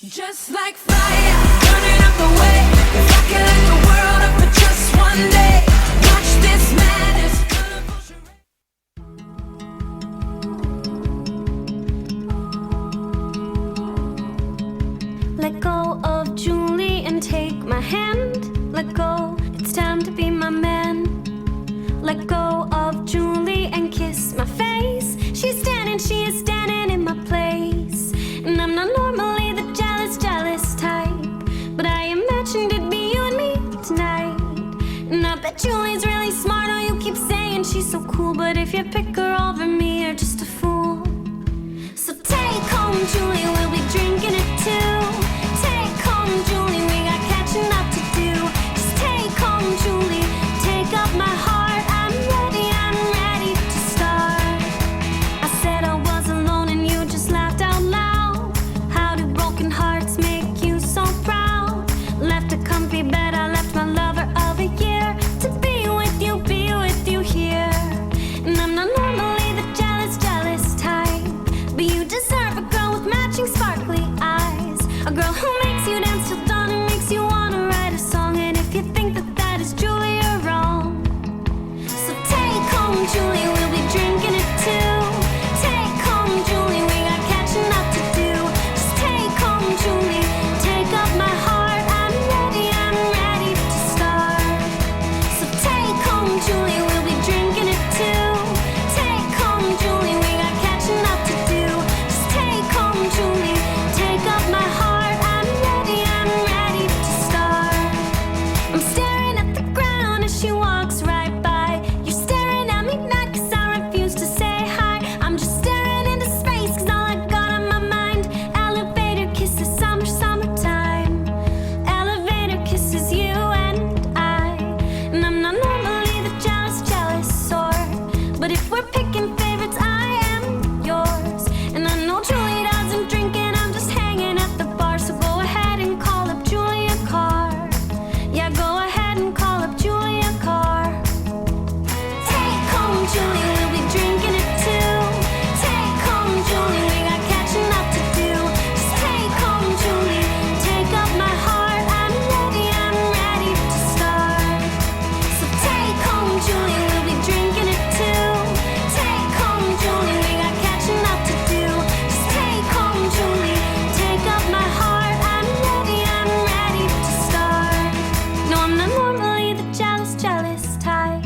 Just like fire, burning up the way. If I could light the world up for just one day, watch this madness. Let go of Julie and take my hand. Let go, it's time to be my man. Let go of Julie and kiss my face. She is standing in my place. And I'm not normally the jealous type, but I imagined it'd be you and me tonight. And I bet Julie's really smart. Oh, you keep saying she's so cool, but if you pick her over me, you're just a fool. So take home Julie, we'll be drinking it too. Take home Julie, we got catching up to do. Just take home Julie, take up my heart. I'm ready to start. I said I was alone and you just laughed out loud. How do broken hearts make you so proud? Left a comfy bed, I left my lover of a year to be with you here. And I'm not normally the jealous type, but you deserve a girl with matching sparkly eyes. A girl who makes you dance till dawn and makes you wanna write a song. And if you think that is Julie, you're wrong. So take home Julie, we'll be drinking it too. Take home Julie, we got catching up to do. Just take home Julie, take up my heart. I'm ready to start. So take home Julie, we'll be drinking it too. Take home Julie, we got catching up to do. Just take home Julie, take up my heart. I'm ready to start. I'm staring at the ground as she walks right by. You're staring at me not 'cause I refuse to say hi. I'm just staring into space 'cause all I got on my mind. Elevator kisses, summertime. Elevator kisses, you and I. And I'm not normally the jealous sort, but if we're picking favorites, I am yours. And I know Julie doesn't drink and I'm just hanging at the bar. So go ahead and call up Julie a car. Yeah, go ahead and call up Julie a car. Take home Julie, we'll be drinking it too. Take home Julie, we got catching up to do. Just take home Julie, take up my heart. I'm ready to start. So take home Julie, we'll be drinking it too. Take home Julie, we got catching up to do. Just take home Julie, take up my heart. I'm ready to start. No, I'm not normally the jealous type,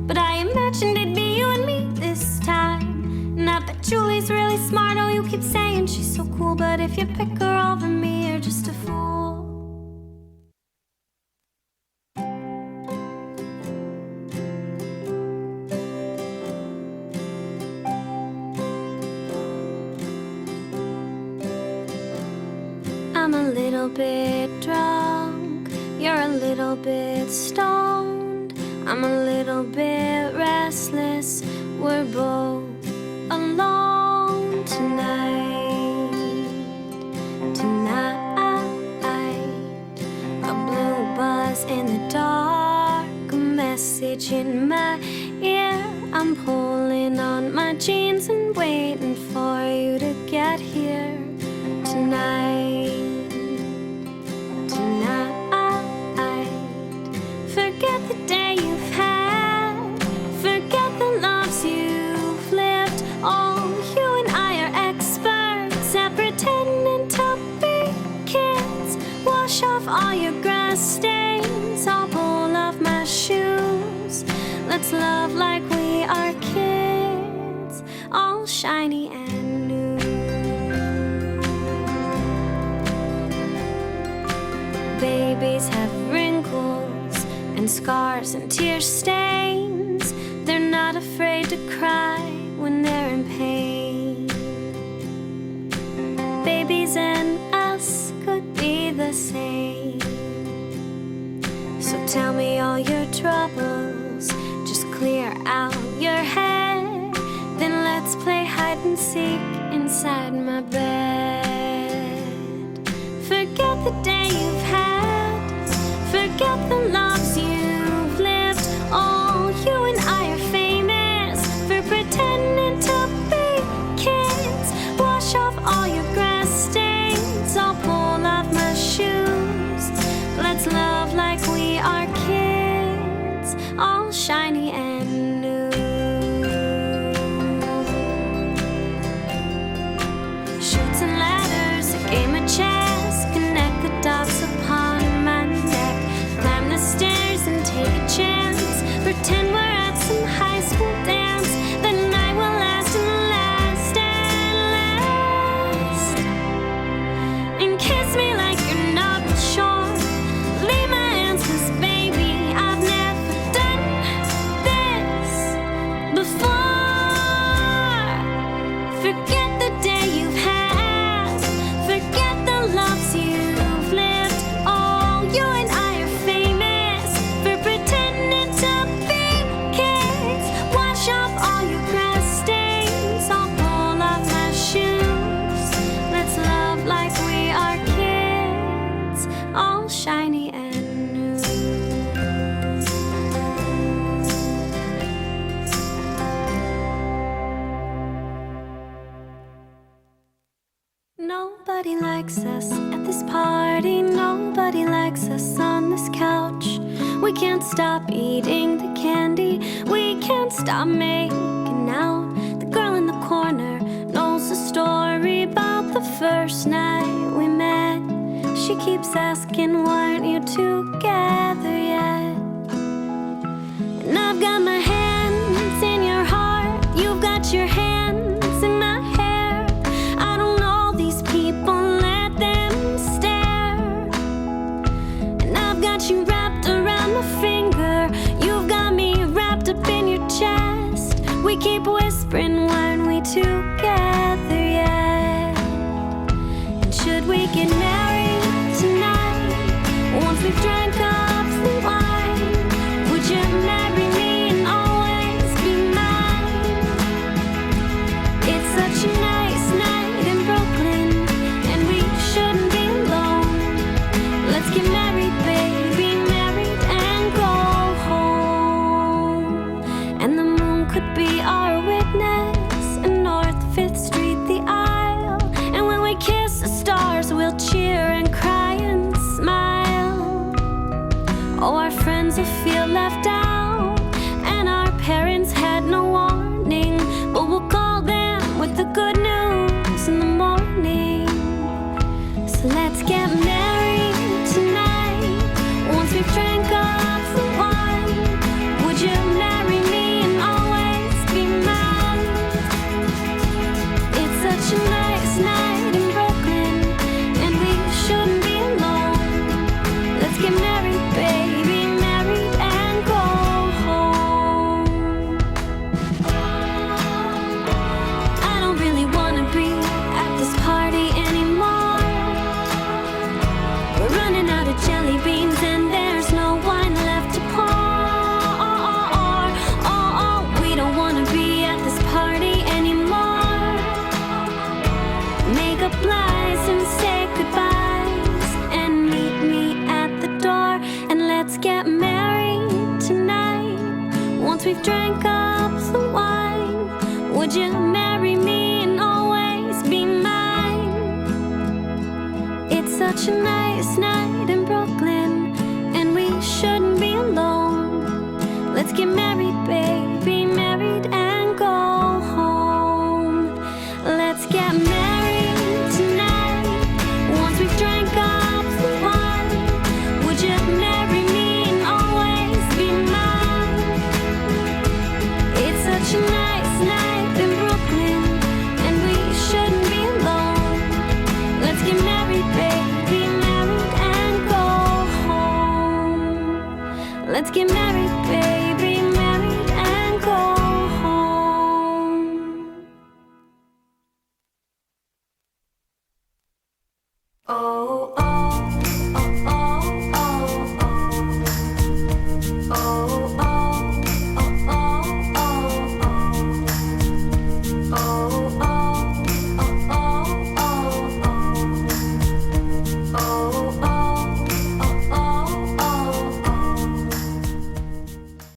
but I imagined it'd be you and me this time. And I bet Julie's really smart. Oh, you keep saying she's so cool, but if you pick her over me, you're just a fool. I'm a little bit drunk, you're a little bit stoned. I'm a little bit restless, we're both alone tonight. A blue buzz in the dark, a message in my ear. I'm pulling on my jeans and waiting for you to get here tonight. Forget the day you've had, forget the loves you've lived. Oh, you and I are experts at pretending to be kids. Wash off all your grass stains, I'll pull off my shoes. Let's love like we are kids, all shiny and new. Babies have wrinkles and scars and tear stains. They're not afraid to cry when they're in pain. Babies and us could be the same. So tell me all your troubles, just clear out your head. Then let's play hide and seek inside my bed. Forget the day you've had, forget the loves you've lived. Oh, you and I are famous for pretending to be kids. Wash off all your grass stains, I'll pull Nobody likes us at this party. Nobody likes us on this couch. We can't stop eating the candy. We can't stop making out. The girl in the corner knows the story about the first night we met. She keeps asking, why aren't you together yet? And I've got my hands in your heart. You've got your hands in my hair. I don't know these people, let them stare. And I've got you wrapped around my finger. You've got me wrapped up in your chest. We keep whispering, why aren't we together yet? And should we get married tonight? Once we've drank up the wine, would you marry me and always be mine? It's such a nice night in Brooklyn, and we shouldn't be alone. Let's get married, baby, married and go home. And the moon could be our witness, and North 5th Street the aisle. And when we kiss the stars, we'll cheer and cry and smile. Oh, our friends will feel left out, and our parents had no warning. But we'll call them with the good news in the morning. So let's get married tonight. Once we've drank up the wine, would you marry me and always be mine? It's such a nice night in Brooklyn, and we shouldn't be alone. Let's get married, baby, married and go home. I don't really wanna be at this party anymore. We're running out of jelly beans and there's no wine left to pour. We don't wanna be at this party anymore. Make up lies and say goodbyes and meet me at the door. And let's get married tonight. Once we've drank up the wine, would you marry me and always be mine? It's such a nice